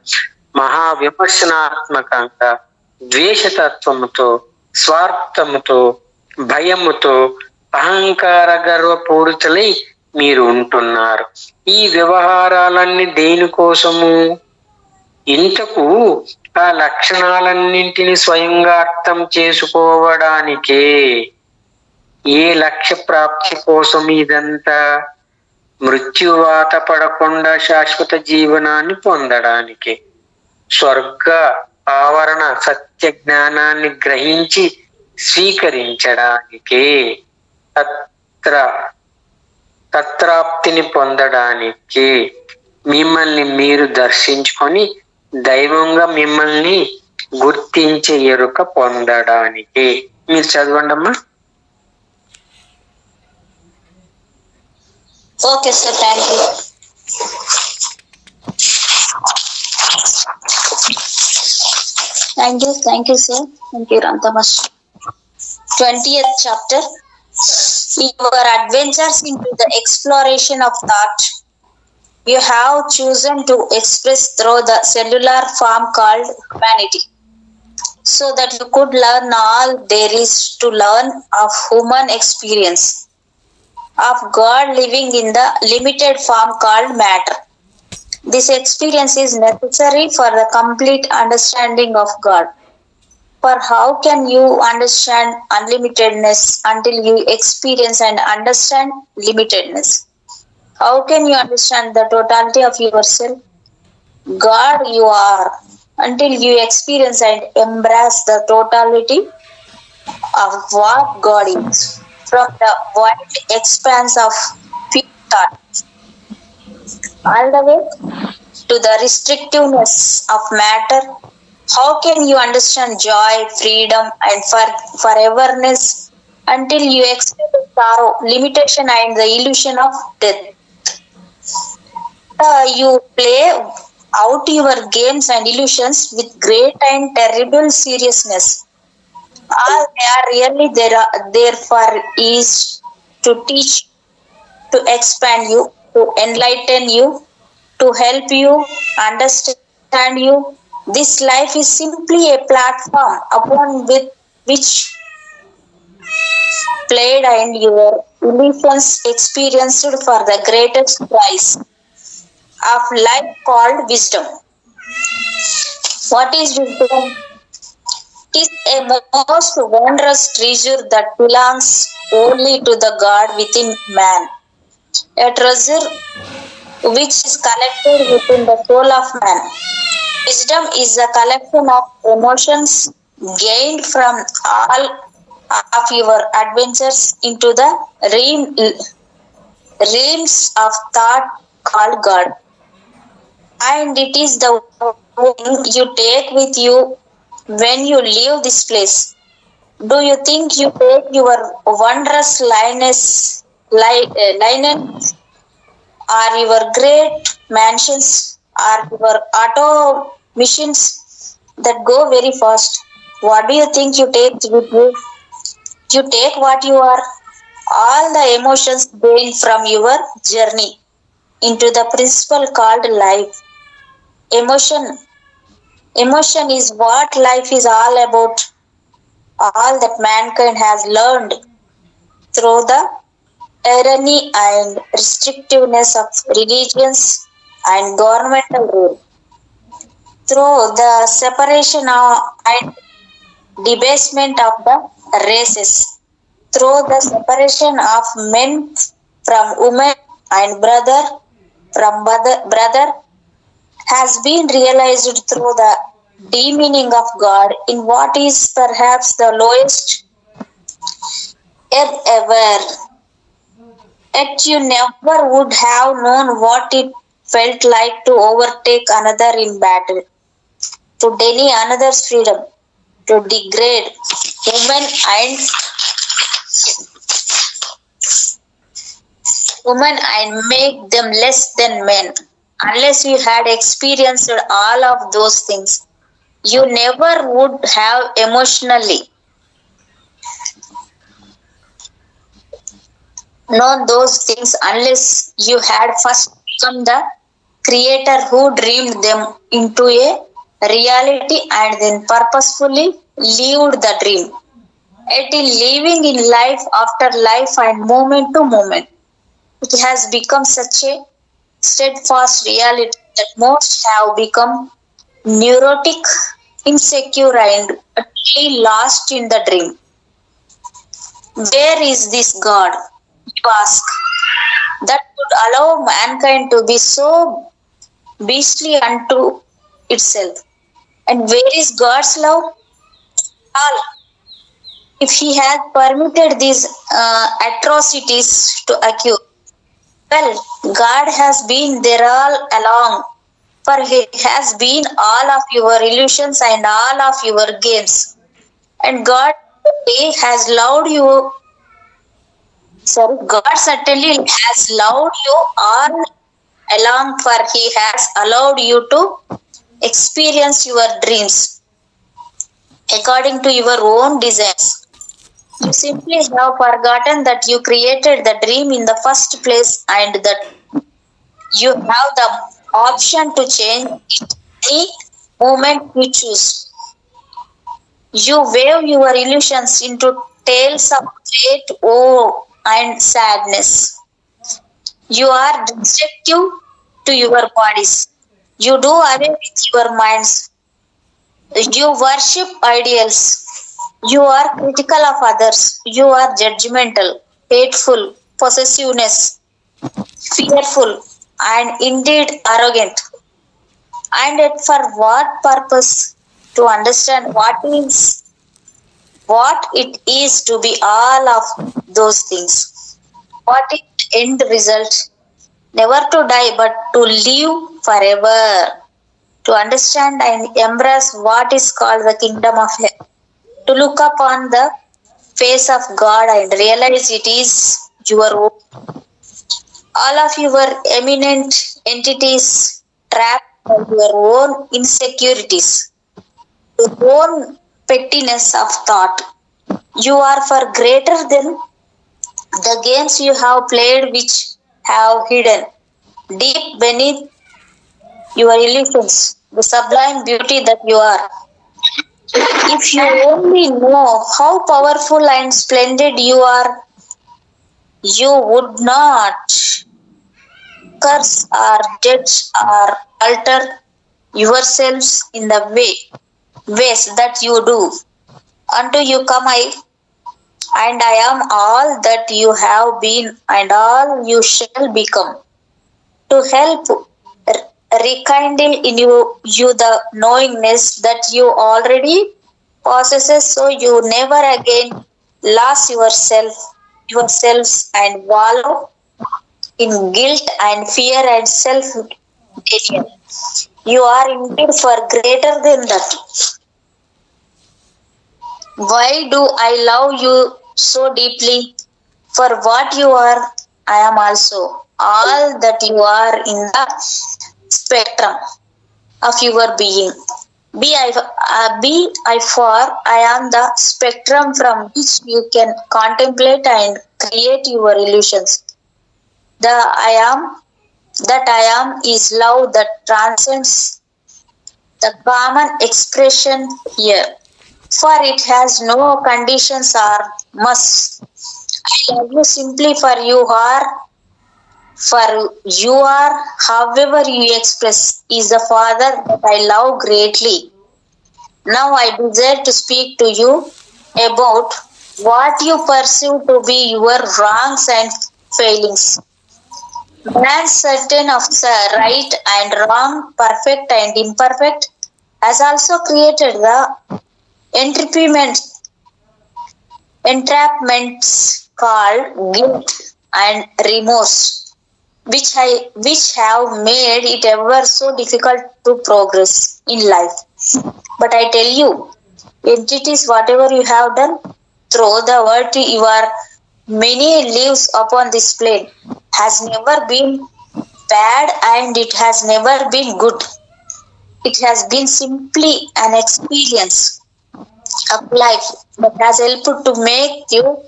మహా విమర్శనాత్మకంగా ద్వేషతత్వముతో, స్వార్థముతో, భయముతో, అహంకార గర్వపూరితులై మీరు ఉంటున్నారు. ఈ వ్యవహారాలన్నీ దేనికోసము? ఇంతకు ఆ లక్షణాలన్నింటినీ స్వయంగా అర్థం చేసుకోవడానికే. ఏ లక్ష్య ప్రాప్తి కోసం ఇదంతా? మృత్యువాత పడకుండా శాశ్వత జీవనాన్ని పొందడానికి, స్వర్గ ఆవరణ సత్య జ్ఞానాన్ని గ్రహించి స్వీకరించడానికే, తత్రాప్తిని పొందడానికి, మిమ్మల్ని మీరు దర్శించుకొని దైవంగా మిమ్మల్ని గుర్తించే ఎరుక పొందడానికి. మీరు చదవండి అమ్మా. Okay sir, thank you. Thank you, sir. Thank you, Rantamash. 20th chapter. Your adventures into the exploration of thought, you have chosen to express through the cellular form called humanity, so that you could learn all there is to learn of human experience, of God living in the limited form called matter. This experience is necessary for the complete understanding of God. For how can you understand unlimitedness until you experience and understand limitedness? How can you understand the totality of yourself? God you are until you experience and embrace the totality of what God is. From the wide expanse of pure thought all the way to the restrictiveness of matter, how can you understand joy, freedom, and foreverness until you experience sorrow, limitation, and the illusion of death? You play out your games and illusions with great and terrible seriousness. All they are really there for is to teach, to expand you, to enlighten you, to help you understand you. This life is simply a platform upon which played and your illusions experienced for the greatest prize of life called wisdom. What is wisdom? is a most wondrous treasure that belongs only to the God within man. A treasure which is collected within the soul of man. Wisdom is a collection of emotions gained from all of your adventures into the realms of thought called God. And it is the thing you take with you when you leave this place. Do you think you take your wondrous linen or your great mansions or your auto machines that go very fast? What do you think you take with you? You take what you are, all the emotions gained from your journey into the principle called life. Emotion. Emotion is what life is all about, all that mankind has learned through the tyranny and restrictiveness of religions and governmental rule, through the separation and debasement of the races, through the separation of men from women and brother from brother, has been realized through the demeaning of God in what is perhaps the lowest ebb ever. Yet you never would have known what it felt like to overtake another in battle, to deny another's freedom, to degrade women and make them less than men. Unless you had experienced all of those things, you never would have emotionally known those things unless you had first become the creator who dreamed them into a reality and then purposefully lived the dream. It is living in life after life and moment to moment. It has become such a steadfast reality that most have become neurotic, insecure, and utterly lost in the dream. Where is this God, you ask, that would allow mankind to be so beastly unto itself? And where is God's love? All. If He has permitted these atrocities to occur, well, God has been there all along, for He has been all of your illusions and all of your games. And God has loved you. Sorry, God certainly has loved you all along, for He has allowed you to experience your dreams according to your own desires. You simply have forgotten that you created the dream in the first place and that you have the option to change it any moment you choose. You wave your illusions into tales of great woe and sadness. You are destructive to your bodies. You do away with your minds. You worship ideals. You are critical of others. You are judgmental, hateful, possessiveness, fearful, and indeed arrogant. And yet, for what purpose? To understand what it is to be all of those things. What it end result? Never to die, but to live forever. To understand and embrace what is called the kingdom of heaven. To look upon the face of God and realize it is your own. All of your eminent entities trapped by your own insecurities, your own pettiness of thought. You are far greater than the games you have played, which have hidden deep beneath your illusions the sublime beauty that you are. If you only know how powerful and splendid you are, you would not curse or judge or alter yourselves in the ways that you do. unto you come I, and I am all that you have been and all you shall become, to help rekindle in you the knowingness that you already possess, so you never again lose yourselves and wallow in guilt and fear and self denial. You are indeed far greater than that. Why do I love you so deeply? For what you are, I am also all that you are in the spectrum of your being. Be I for I am the spectrum from which you can contemplate and create your illusions. The I am that I am is love that transcends the common expression here, for it has no conditions or must. I love you simply for you are, however you express, is the Father that I love greatly. Now I desire to speak to you about what you perceive to be your wrongs and failings. Man certain of the right and wrong, perfect and imperfect, has also created the entrapments, entrapments called guilt and remorse, which have made it ever so difficult to progress in life. But I tell you, entities, whatever you have done, through the word your many lives upon this plane has never been bad and it has never been good. It has been simply an experience of life that has helped to make you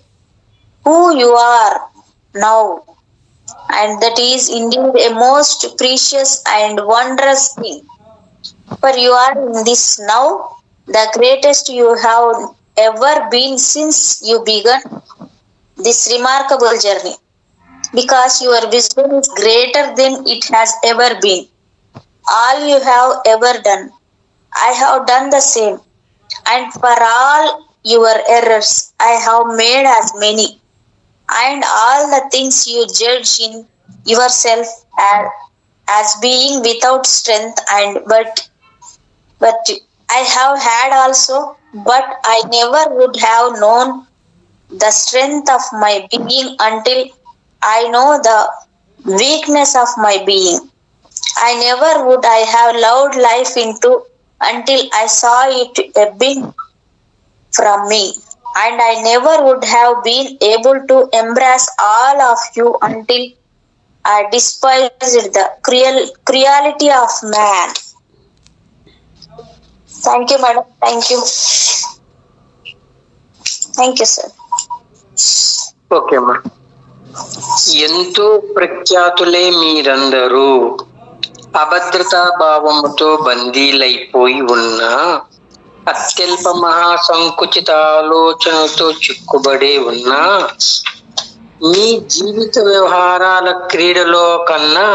who you are now. And that is indeed a most precious and wondrous thing. For you are in this now, the greatest you have ever been since you began this remarkable journey. Because your wisdom is greater than it has ever been. All you have ever done, I have done the same. And for all your errors, I have made as many. And all the things you judge in yourself as being without strength, and but I have had also, but I never would have known the strength of my being until I know the weakness of my being. I never would I have loved life into until I saw it ebbing from me. And I never would have been able to embrace all of you until I despised the cruelty of man. Thank you, madam. Thank you. Thank you, sir. Okay అమ్మా. ఎంతో ప్రఖ్యాతులే మీరందరూ అభద్రతా భావముతో బందీలైపోయి ఉన్న అత్యల్ప మహాసంకుచిత ఆలోచనతో చిక్కుబడి ఉన్న మీ జీవిత వ్యవహారాల క్రీడలో కన్నా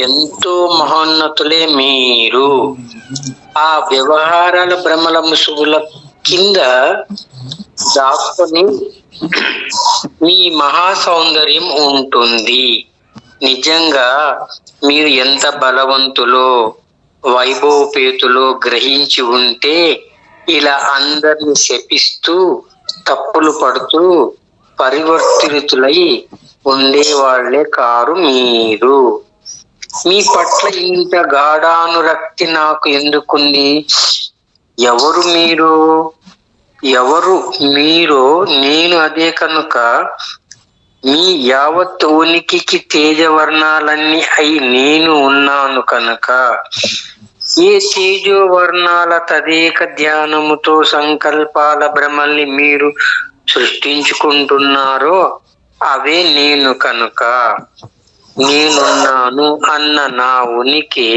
ఎంతో మహోన్నతులే మీరు. ఆ వ్యవహారాల భ్రమల ముసుగుల కింద దాక్కుని మీ మహా సౌందర్యం ఉంటుంది. నిజంగా మీరు ఎంత బలవంతులో వైభవపేతులో గ్రహించి ఉంటే ఇలా అందరిని శపిస్తూ తప్పులు పడుతూ పరివర్తితులై ఉండేవాళ్లే కారు మీరు. మీ పట్ల ఇంత గాఢానురక్తి నాకు ఎందుకుంది? ఎవరు మీరు నేను అదే కనుక మీ యావత్ ఉనికికి తేజవర్ణాలన్నీ అయి నేను ఉన్నాను కనుక. ఏ తేజోవర్ణాల తదేక ధ్యానముతో సంకల్పాల భ్రమల్ని మీరు సృష్టించుకుంటున్నారో అవే నేను కనుక. నేనున్నాను అన్న నా ఉనికి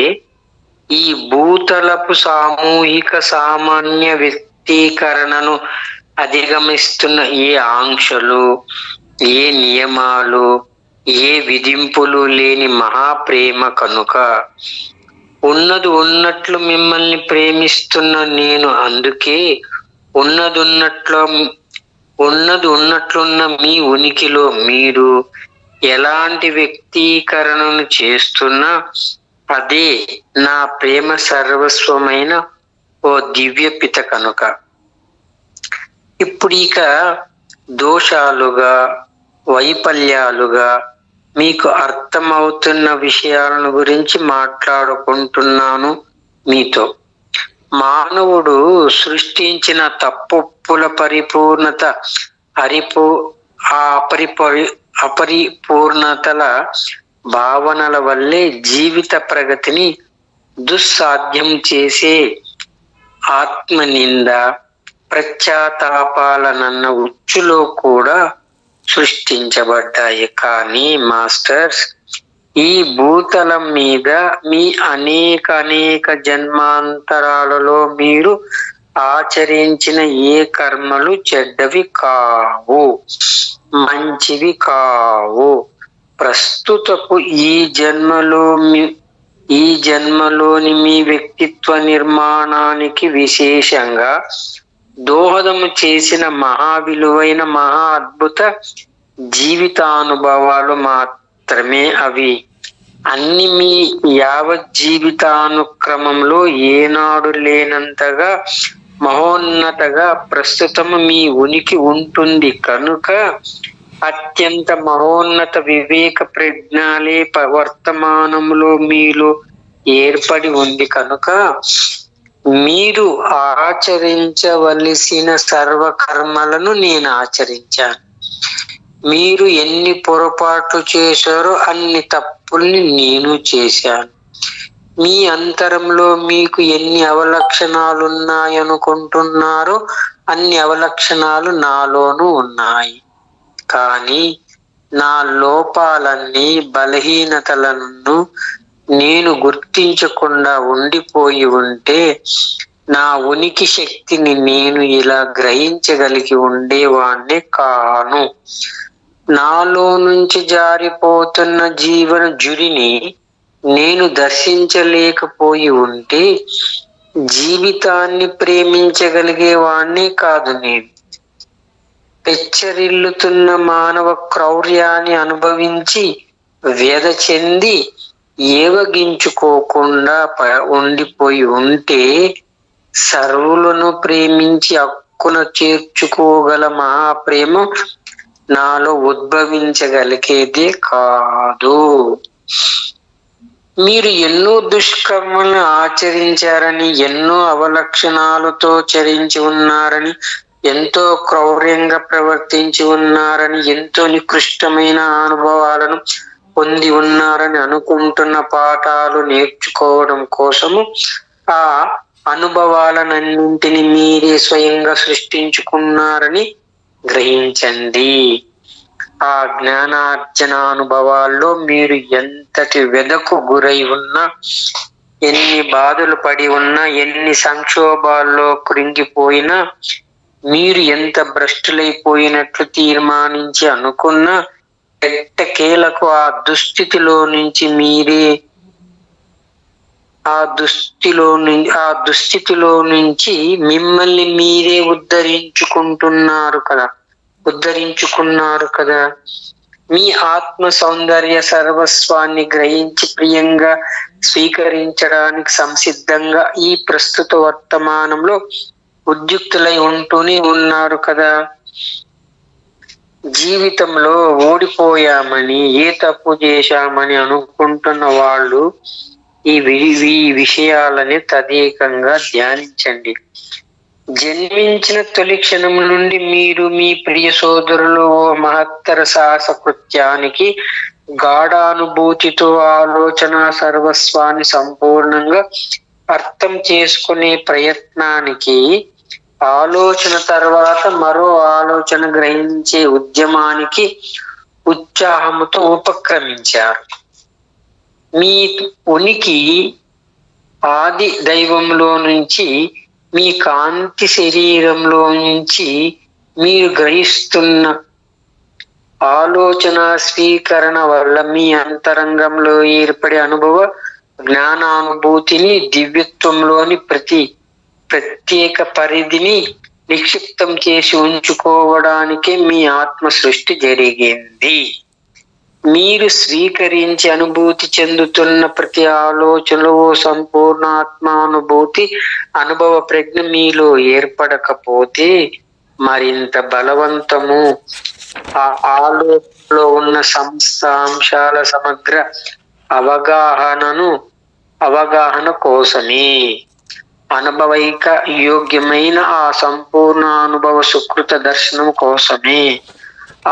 ఈ భూతలపు సామూహిక సామాన్య వ్యక్తీకరణను అధిగమిస్తున్న ఏ ఆంక్షలు, ఏ నియమాలు, ఏ విధింపులు లేని మహాప్రేమ కనుక. ఉన్నది ఉన్నట్లు మిమ్మల్ని ప్రేమిస్తున్న నేను అందుకే ఉన్నది ఉన్నట్లున్న మీ ఉనికిలో మీరు ఎలాంటి వ్యక్తీకరణను చేస్తున్నా అదే నా ప్రేమ సర్వస్వమైన ఓ దివ్య పిత కనుక. ఇప్పుడు ఇక దోషాలుగా వైఫల్యాలుగా మీకు అర్థమవుతున్న విషయాలను గురించి మాట్లాడుకుంటున్నాను మీతో. మానవుడు సృష్టించిన తప్పుల పరిపూర్ణత అపరిపూర్ణతల భావనల వల్లే జీవిత ప్రగతిని దుస్సాధ్యం చేసే ఆత్మనింద ప్రత్యాతాపాలనన్న ఉచ్చులో కూడా సృష్టించబడ్డాయి. కానీ మాస్టర్స్, ఈ భూతలం మీద మీ అనేక జన్మాంతరాలలో మీరు ఆచరించిన ఏ కర్మలు చెడ్డవి కావు, మంచివి కావు. ప్రస్తుతపు ఈ జన్మలోని మీ వ్యక్తిత్వ నిర్మాణానికి విశేషంగా దోహదము చేసిన మహా అద్భుత జీవితానుభవాలు మాత్రమే అవి. అన్ని మీ యావత్ జీవితానుక్రమంలో ఏనాడు లేనంతగా మహోన్నతగా ప్రస్తుతము మీ ఉనికి ఉంటుంది కనుక అత్యంత మహోన్నత వివేక ప్రజ్ఞాలే వర్తమానంలో మీలో ఏర్పడి ఉంది కనుక మీరు ఆచరించవలసిన సర్వకర్మలను నేను ఆచరించాను. మీరు ఎన్ని పొరపాట్లు చేశారో అన్ని తప్పుల్ని నేను చేశాను. మీ అంతరంలో మీకు ఎన్ని అవలక్షణాలున్నాయనుకుంటున్నారో అన్ని అవలక్షణాలు నాలోనూ ఉన్నాయి. కానీ నా లోపాలన్నీ బలహీనతలను నేను గుర్తించకుండా ఉండిపోయి ఉంటే నా ఉనికి శక్తిని నేను ఇలా గ్రహించగలిగి ఉండేవాణ్ణి కాను. నాలో నుంచి జారిపోతున్న జీవన జురిని నేను దర్శించలేకపోయి ఉంటే జీవితాన్ని ప్రేమించగలిగేవాణ్ణి కాదు. నేను పెచ్చరిల్లుతున్న మానవ క్రౌర్యాన్ని అనుభవించి వ్యధ చెంది ఏవగించుకోకుండా ఉండిపోయి ఉంటే సర్వులను ప్రేమించి హక్కున చేర్చుకోగల మహాప్రేమ నాలో ఉద్భవించగలిగేదే కాదు. మీరు ఎన్నో దుష్కర్మలను ఆచరించారని, ఎన్నో అవలక్షణాలతో చరించి ఉన్నారని, ఎంతో క్రౌర్యంగా ప్రవర్తించి ఉన్నారని, ఎంతో నికృష్టమైన అనుభవాలను పొంది ఉన్నారని అనుకుంటున్న పాఠాలు నేర్చుకోవడం కోసము ఆ అనుభవాలన్నింటినీ మీరే స్వయంగా సృష్టించుకున్నారని గ్రహించండి. ఆ జ్ఞానార్జన అనుభవాల్లో మీరు ఎంతటి వెదకు గురై ఉన్నా, ఎన్ని బాధలు పడి ఉన్నా, ఎన్ని సంక్షోభాల్లో కృంగిపోయినా, మీరు ఎంత భ్రష్టులైపోయినట్లు తీర్మానించి అనుకున్నా ఎట్టకేలకు ఆ దుస్థితిలో నుంచి మిమ్మల్ని మీరే ఉద్ధరించుకున్నారు కదా. మీ ఆత్మ సౌందర్య సర్వస్వాన్ని గ్రహించి ప్రియంగా స్వీకరించడానికి సంసిద్ధంగా ఈ ప్రస్తుత వర్తమానంలో ఉద్యుక్తులై ఉంటూనే ఉన్నారు కదా. జీవితంలో ఓడిపోయామని, ఏ తప్పు చేశామని అనుకుంటున్న వాళ్ళు ఈ విషయాలని తదేకంగా ధ్యానించండి. జన్మించిన తొలి క్షణం నుండి మీరు మీ ప్రియ సోదరులు ఓ మహత్తర సాహస కృత్యానికి గాఢానుభూతితో ఆలోచన సర్వస్వాన్ని సంపూర్ణంగా అర్థం చేసుకునే ప్రయత్నానికి, ఆలోచన తర్వాత మరో ఆలోచన గ్రహించే ఉద్యమానికి ఉత్సాహముతో ఉపక్రమించారు. మీ ఉనికి ఆది దైవంలో నుంచి, మీ కాంతి శరీరంలో నుంచి మీరు గ్రహిస్తున్న ఆలోచన స్వీకరణ వల్ల మీ అంతరంగంలో ఏర్పడే అనుభవ జ్ఞానానుభూతిని, దివ్యత్వంలోని ప్రత్యేక పరిధిని నిక్షిప్తం చేసి ఉంచుకోవడానికే మీ ఆత్మ సృష్టి జరిగింది. మీరు స్వీకరించి అనుభూతి చెందుతున్న ప్రతి ఆలోచనలో సంపూర్ణ ఆత్మానుభూతి అనుభవ ప్రజ్ఞ మీలో ఏర్పడకపోతే మరింత బలవంతము ఆ ఆలోచనలో ఉన్న అంశాల సమగ్ర అవగాహన కోసమే. అనుభవైక యోగ్యమైన ఆ సంపూర్ణ అనుభవ సుకృత దర్శనం కోసమే.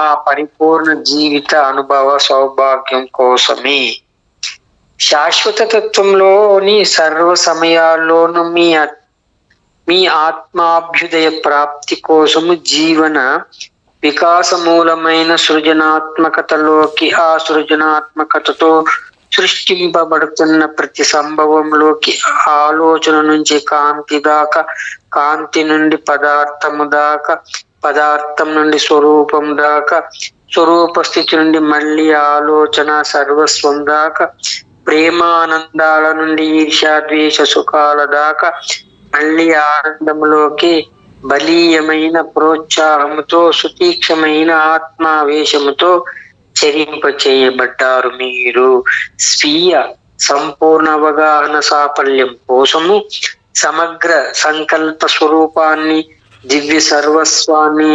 ఆ పరిపూర్ణ జీవిత అనుభవ సౌభాగ్యం కోసమే. శాశ్వత తత్వంలోని సర్వ సమయాల్లోనూ మీ ఆత్మాభ్యుదయ ప్రాప్తి కోసము జీవన వికాసమూలమైన సృజనాత్మకతలోకి, ఆ సృజనాత్మకతతో సృష్టింపబడుతున్న ప్రతి సంభవంలోకి, ఆలోచన నుంచి కాంతి దాకా, కాంతి నుండి పదార్థము దాకా, పదార్థం నుండి స్వరూపం దాకా, స్వరూప స్థితి నుండి మళ్ళీ ఆలోచన సర్వస్వం దాకా, ప్రేమానందాల నుండి ఈర్ష్యాద్వేష సుఖాల దాకా, మళ్ళీ ఆనందములోకి బలీయమైన ప్రోత్సాహముతో, సుతీక్షమైన ఆత్మావేశముతో చరింప చేయబడ్డారు. మీరు స్వీయ సంపూర్ణ అవగాహన సాఫల్యం కోసము సమగ్ర సంకల్ప స్వరూపాన్ని, దివ్య సర్వస్వాన్ని,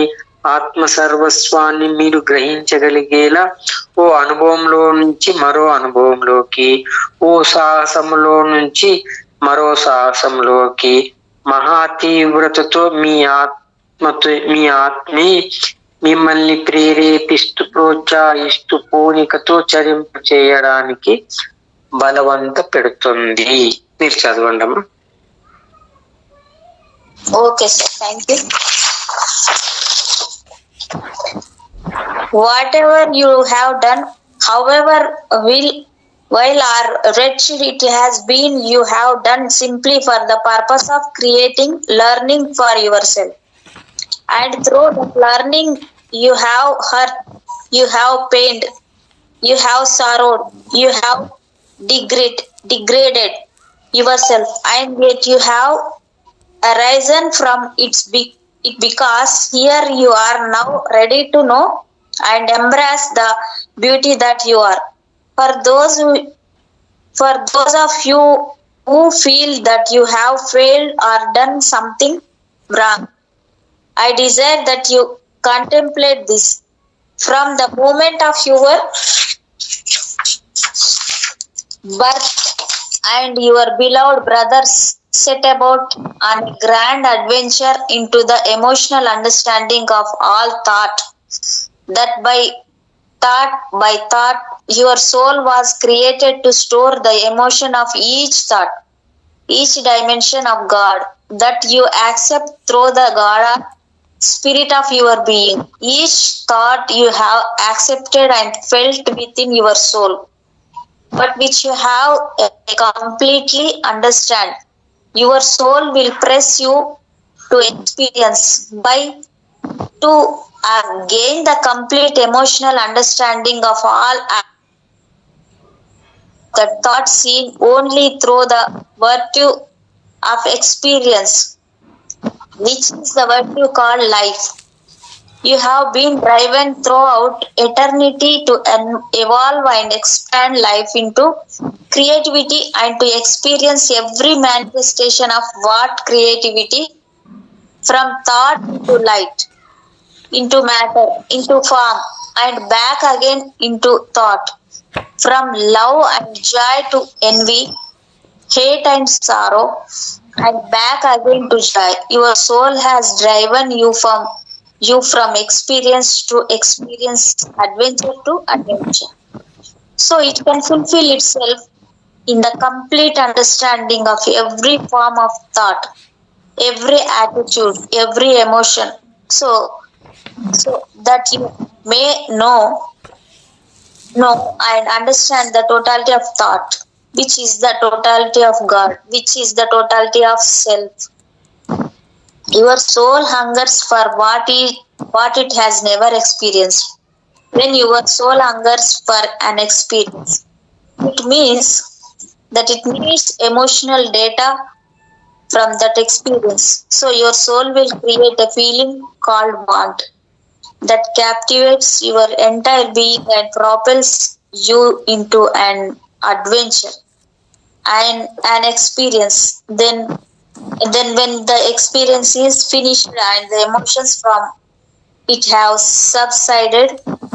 ఆత్మ సర్వస్వాన్ని మీరు గ్రహించగలిగేలా ఓ అనుభవంలో నుంచి మరో అనుభవంలోకి, ఓ సాహసములో నుంచి మరో సాహసంలోకి మహా తీవ్రతతో మీ ఆత్మే మిమ్మల్ని ప్రేరేపిస్తూ, ప్రోత్సహిస్తూ, పూనికతో చరింప చేయడానికి బలవంత పెడుతుంది. మీరు చదవండి అమ్మా. Okay sir, thank you. Whatever you have done, however while or wretched it has been, you have done simply for the purpose of creating learning for yourself. And through that learning, you have hurt, you have pained, you have sorrowed, you have degraded yourself, and yet you have arisen from it because here you are now ready to know and embrace the beauty that you are. For those of you who feel that you have failed or done something wrong, I desire that you contemplate this. From the moment of your birth and your beloved brothers set about on a grand adventure into the emotional understanding of all thought, that by thought your soul was created to store the emotion of each thought, each dimension of God that you accept through the God spirit of your being. Each thought you have accepted and felt within your soul, but which you have completely understand. Your soul will press you to experience to gain the complete emotional understanding of all the thoughts seen only through the virtue of experience, which is the virtue called life. You have been driven throughout eternity to evolve and expand life into creativity and to experience every manifestation of what creativity, from thought into light, into matter, into form, and back again into thought, from love and joy to envy, hate and sorrow, and back again to joy. Your soul has driven you from experience to experience, adventure to adventure. So it can fulfill itself in the complete understanding of every form of thought, every attitude, every emotion. So that you may know and understand the totality of thought, which is the totality of God, which is the totality of self. Your soul hungers for what it has never experienced. When your soul hungers for an experience, it means that it needs emotional data from that experience. So your soul will create a feeling called want that captivates your entire being and propels you into an adventure and an experience. Then when the experience is finished and the emotions from it have subsided,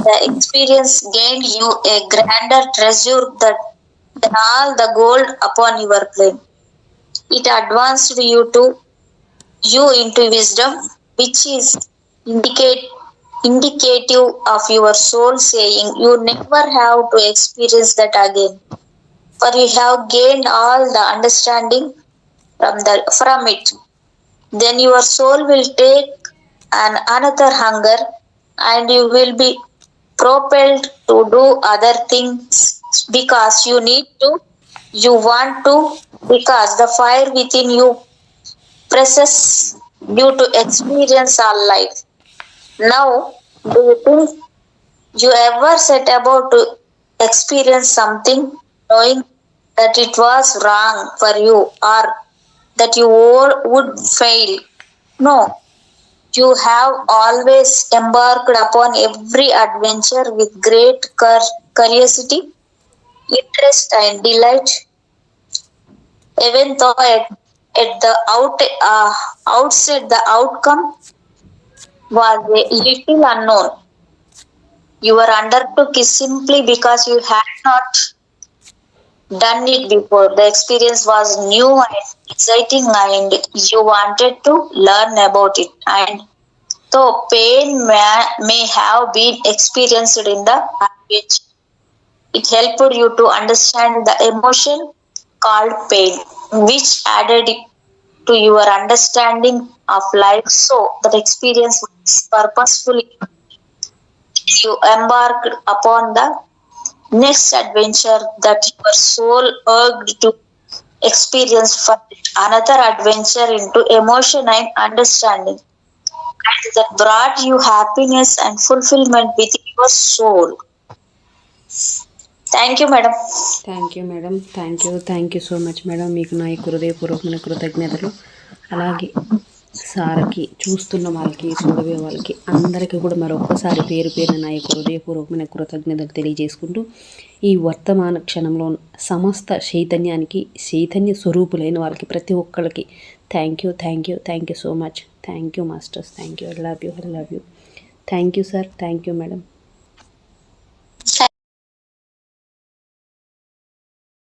the experience gained you a grander treasure than all the gold upon your plane. It advanced you into wisdom, which is indicate indicative of your soul saying you never have to experience that again. For you have gained all the understanding from it. Then your soul will take another hunger and you will be propelled to do other things because you want to, because the fire within you presses you to experience all life. Now, do you think you ever set about to experience something knowing that it was wrong for you or that you all would fail? No, you have always embarked upon every adventure with great curiosity, interest, and delight, even though at the outset the outcome was a little unknown. You were undertook it simply because you had not done it before. The experience was new and exciting, and you wanted to learn about it. And though pain may have been experienced in the adventure, it helped you to understand the emotion called pain, which added it to your understanding of life. So that experience was purposefully you embarked upon the next adventure that your soul urged to experience for another adventure into emotion and understanding, and that brought you happiness and fulfillment within your soul. Thank you madam. Thank you madam. Thank you so much madam. మీకు నా యొక్క హృదయపూర్వకమైన కృతజ్ఞతలు. అలాగే సార్కి, చూస్తున్న వాళ్ళకి, చూడవే వాళ్ళకి అందరికీ కూడా మరొక్కసారి పేరు పేరున నా యొక్క హృదయపూర్వకమైన కృతజ్ఞతలు తెలియజేసుకుంటూ, ఈ వర్తమాన క్షణంలో సమస్త చైతన్యానికి, చైతన్య స్వరూపులైన వాళ్ళకి ప్రతి ఒక్కళ్ళకి thank you so much. Thank you masters. Thank you. I love you. Thank you sir. Thank you madam.